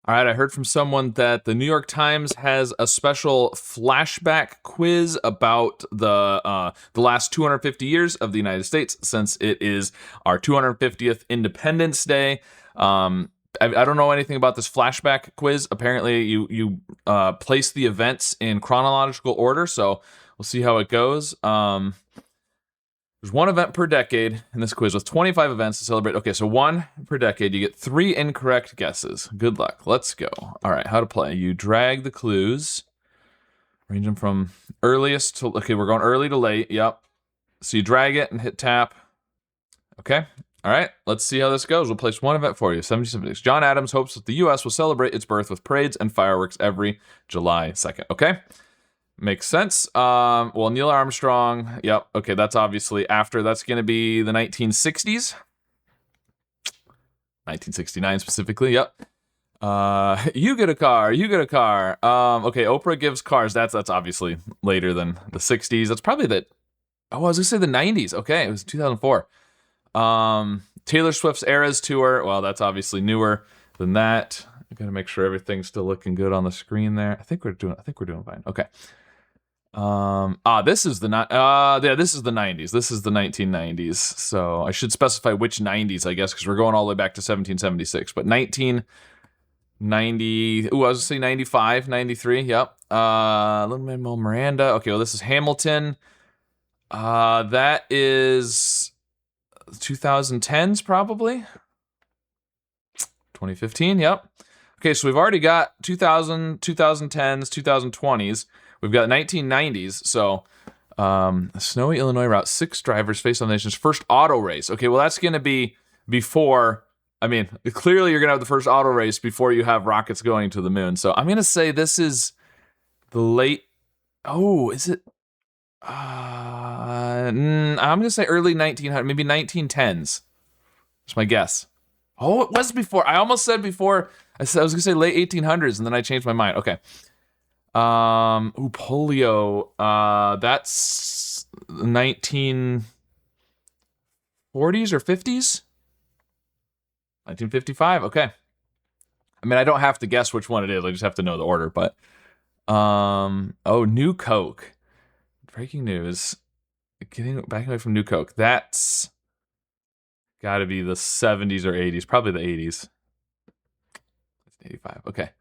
All right, I heard from someone that the New York Times has a special flashback quiz about the last 250 years of the United States, since it is our 250th Independence Day. I don't know anything about this flashback quiz. Apparently, you place the events in chronological order, so we'll see how it goes. There's one event per decade in this quiz with 25 events to celebrate. Okay, so one per decade. You get 3 incorrect guesses. Good luck. Let's go. All right, how to play. You drag the clues, range them from earliest to... Okay, we're going early to late. Yep. So you drag it and hit tap. Okay. All right, let's see how this goes. We'll place one event for you. 1776. John Adams hopes that the U.S. will celebrate its birth with parades and fireworks every July 2nd. Okay. Makes sense. Well, Neil Armstrong. Yep. Okay, that's obviously after. That's going to be the 1960s. 1969 specifically. Yep. You get a car. You get a car. Okay, Oprah gives cars. That's obviously later than the 60s. That's probably the... Oh, I was going to say the 90s. Okay, it was 2004. Taylor Swift's Eras tour. Well, that's obviously newer than that. I got to make sure everything's still looking good on the screen there. I think we're doing fine. Okay. This is the this is the 90s. This is the 1990s. So I should specify which 90s, I guess, because we're going all the way back to 1776. But 1990, I was gonna say 95, 93, yep. Lin-Manuel Miranda. Okay, well, this is Hamilton. That is 2010s, probably. 2015, yep. Okay, so we've already got 2000, 2010s, 2020s. We've got 1990s, so snowy Illinois route, 6 drivers face on the nation's first auto race. Okay, well, that's going to be before, I mean, clearly you're going to have the first auto race before you have rockets going to the moon. So I'm going to say this is the late, is it? I'm going to say early 1900s, maybe 1910s. That's my guess. Oh, it was before. I almost said before. I was going to say late 1800s, and then I changed my mind. Okay. Polio. That's 1940s or 50s? 1955. Okay. I mean, I don't have to guess which one it is. I just have to know the order. But New Coke. Breaking news. Backing away from New Coke. That's got to be the 70s or 80s. Probably the 80s. 85. Okay.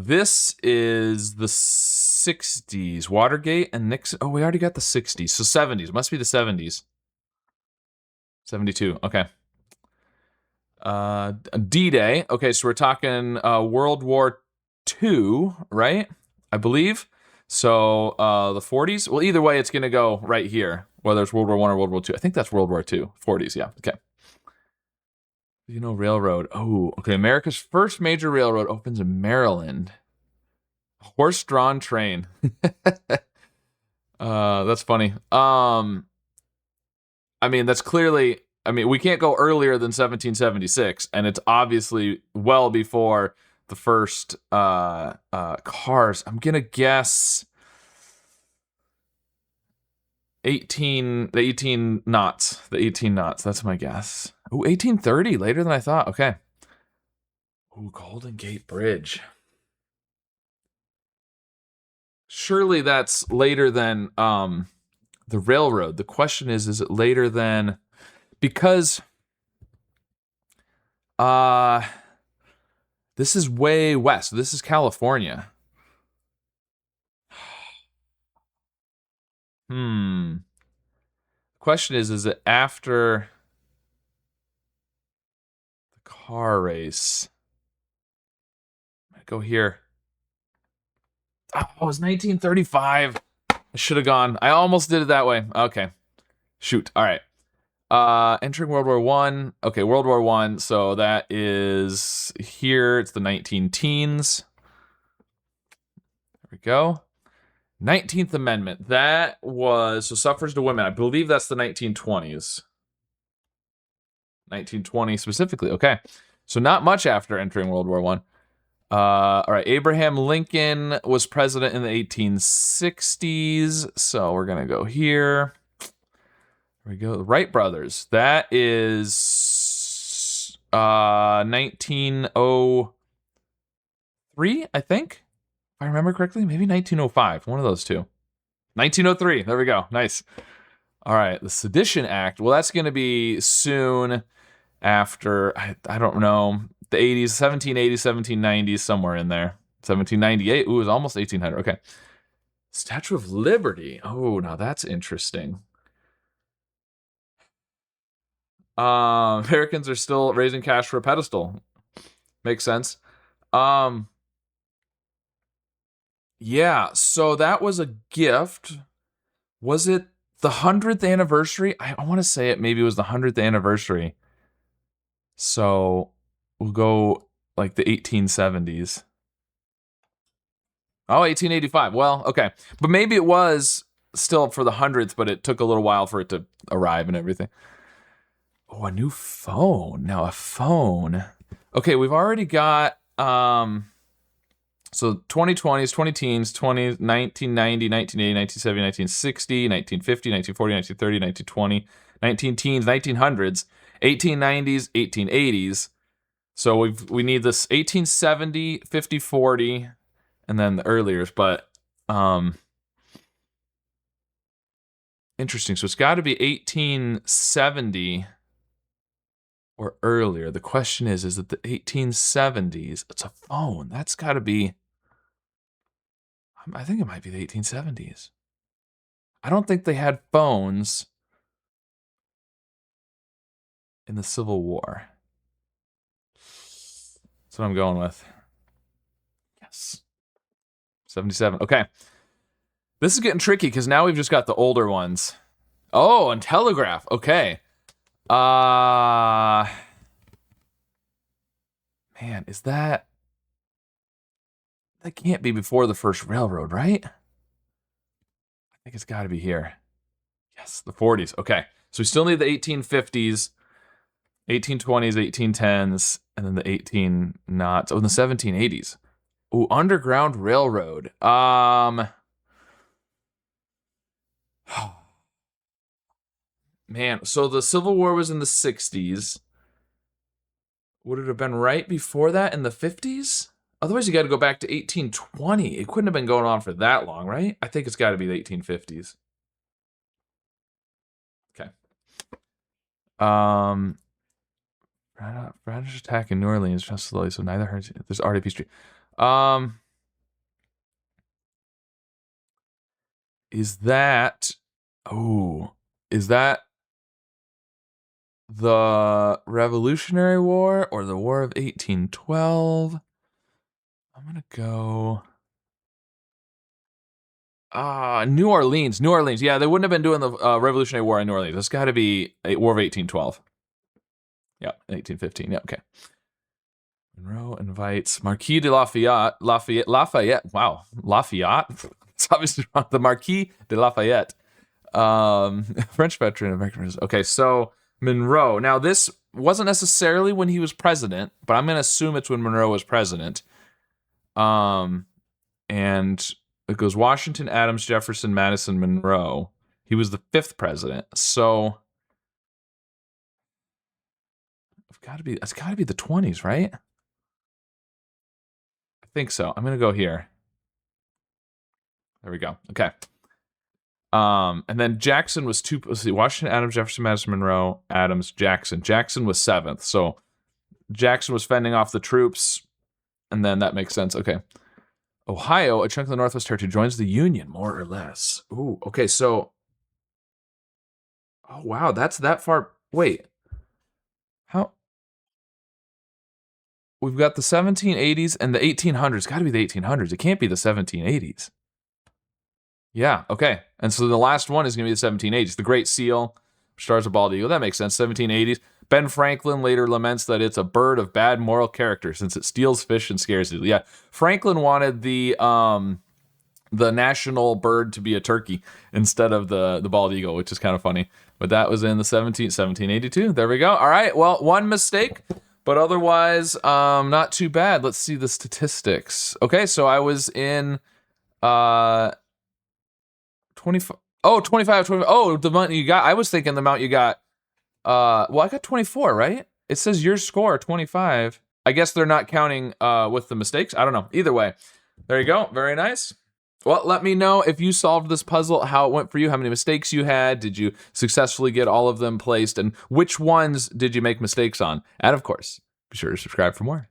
This is the 60s. Watergate and Nixon. Oh, we already got the 60s. So 70s. Must be the 70s. 72. Okay. D-Day. Okay, so we're talking World War II, right? I believe. So the 40s. Well, either way, it's going to go right here, whether it's World War I or World War II. I think that's World War II. 40s, yeah. Okay. Railroad. Oh, okay. America's first major railroad opens in Maryland. Horse-drawn train. That's funny. I mean, that's clearly... I mean, we can't go earlier than 1776, and it's obviously well before the first cars. I'm gonna guess 18 knots. The 18 knots. That's my guess. Ooh, 1830, later than I thought. Okay. Ooh, Golden Gate Bridge. Surely that's later than the railroad. The question is it later than... Because this is way west. This is California. Question is it after the car race? I'm gonna go here. Oh, it was 1935. I should have gone. I almost did it that way. Okay. Shoot. All right. Entering World War One. Okay, World War One. So that is here. It's the 19 teens. There we go. 19th Amendment. That was, so suffrage to women. I believe that's the 1920s. 1920 specifically. Okay. So not much after entering World War One. All right. Abraham Lincoln was president in the 1860s. So we're going to go here. There we go. The Wright brothers. That is 1903, I think. If I remember correctly, maybe 1905, one of those two. 1903. There we go. Nice. All right, the Sedition Act. Well, that's going to be soon after, I don't know, the 80s, 1780s, 1790s, somewhere in there. 1798. Ooh, it was almost 1800. Okay. Statue of Liberty. Now that's interesting. Americans are still raising cash for a pedestal. Makes sense. Yeah, so that was a gift. Was it the 100th anniversary? I want to say maybe it was the 100th anniversary. So we'll go like the 1870s. Oh, 1885. Well, okay. But maybe it was still for the 100th, but it took a little while for it to arrive and everything. Oh, a new phone. Now a phone. Okay, we've already got so 2020s, 20 teens, 1990, 1980, 1970, 1960, 1950, 1940, 1930, 1920, 19 teens, 1900s, 1890s, 1880s. So we need this 1870, 50, 40, and then the earlier, but interesting. So it's got to be 1870 or earlier. The question is it the 1870s? It's a phone. That's got to be, I think it might be the 1870s. I don't think they had phones in the Civil War. That's what I'm going with. Yes. 77. Okay. This is getting tricky because now we've just got the older ones. Oh, and telegraph. Okay. Man, is that can't be before the first railroad, right? I think it's got to be here. Yes, the 40s. Okay. So we still need the 1850s, 1820s, 1810s, and then the 18 knots. Oh, and the 1780s. Ooh, Underground Railroad. Man, so the Civil War was in the 60s. Would it have been right before that in the 50s? Otherwise, you got to go back to 1820. It couldn't have been going on for that long, right? I think it's got to be the 1850s. Okay. British attack in New Orleans just slowly, so neither hurts. There's already peace treaty. Is that? Oh, is that the Revolutionary War or the War of 1812? I'm gonna go. New Orleans. New Orleans. Yeah, they wouldn't have been doing the Revolutionary War in New Orleans. It's got to be a War of 1812. Yeah, 1815. Yeah, okay. Monroe invites Marquis de Lafayette. Wow, Lafayette. It's obviously wrong. The Marquis de Lafayette, French veteran, American. Okay, so Monroe. Now this wasn't necessarily when he was president, but I'm gonna assume it's when Monroe was president. And it goes Washington, Adams, Jefferson, Madison, Monroe. He was the 5th president. So it's got to be the 20s, right? I think so. I'm going to go here. There we go. Okay. And then Jackson was let's see, Washington, Adams, Jefferson, Madison, Monroe, Adams, Jackson. Jackson was 7th. So Jackson was fending off the troops, and then that makes sense. Okay. Ohio, a chunk of the Northwest Territory, joins the Union, more or less. Ooh, okay, so. Oh, wow, that's that far. Wait. How? We've got the 1780s and the 1800s. Got to be the 1800s. It can't be the 1780s. Yeah, okay. And so the last one is going to be the 1780s. The Great Seal, stars a bald eagle. That makes sense. 1780s. Ben Franklin later laments that it's a bird of bad moral character since it steals fish and scares it. Yeah, Franklin wanted the national bird to be a turkey instead of the bald eagle, which is kind of funny. But that was in the 1782. There we go. All right. Well, one mistake, but otherwise, not too bad. Let's see the statistics. Okay, so I was in 25. Oh, 25, 25. Oh, the amount you got. I was thinking the amount you got. Well, I got 24, right? It says your score 25. I guess they're not counting with the mistakes. I don't know. Either way, there you go. Very nice. Well, let me know if you solved this puzzle, how it went for you, how many mistakes you had, did you successfully get all of them placed, and which ones did you make mistakes on? And of course, be sure to subscribe for more.